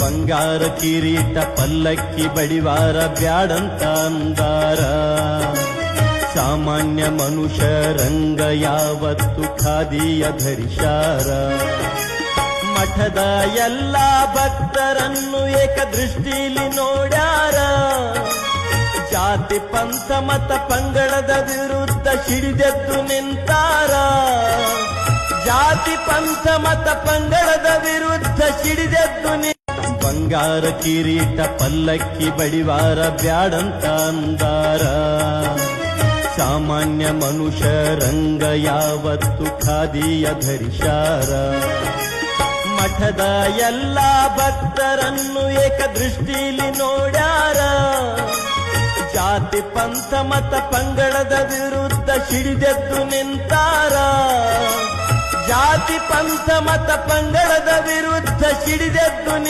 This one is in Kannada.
ಬಂಗಾರ ಕಿರೀಟ ಪಲ್ಲಕ್ಕಿ ಬಡಿವಾರ ಬ್ಯಾಡಂತ ಅಂದಾರ. ಸಾಮಾನ್ಯ ಮನುಷ್ಯರಂಗ ಯಾವತ್ತು ಖಾದಿಯ ಧರಿಸಾರ. ಮಠದ ಎಲ್ಲ ಭಕ್ತರನ್ನು ಏಕದೃಷ್ಟಿಲಿ ನೋಡ್ಯಾರ. ಜಾತಿ ಪಂಥ ಮತ ಪಂಗಡದ ವಿರುದ್ಧ ಸಿಡಿದೆದ್ದು ನಿಂತಾರ. ಜಾತಿ ಪಂಥ ಮತ ಪಂಗಡದ ವಿರುದ್ಧ ಸಿಡಿದೆದ್ದು ಬಂಗಾರ ಕಿರೀಟ ಪಲ್ಲಕ್ಕಿ ಬಡಿವಾರ ಬ್ಯಾಡಂತ ಅಂದಾರ. ಸಾಮಾನ್ಯ ಮನುಷ್ಯರಂಗ ಯಾವತ್ತು ಖಾದಿಯ ಧರಿಸಾರ. ಮಠದ ಎಲ್ಲ ಭಕ್ತರನ್ನು ಏಕದೃಷ್ಟಿಲಿ ನೋಡ್ಯಾರ. ಜಾತಿ ಪಂಥ ಮತ ಪಂಗಡದ ವಿರುದ್ಧ ಸಿಡಿದೆದ್ದು ನಿಂತಾರ. ಜಾತಿ ಪಂಥ ಮತ ಪಂಗಡದ ವಿರುದ್ಧ ಸಿಡಿದೆದ್ದು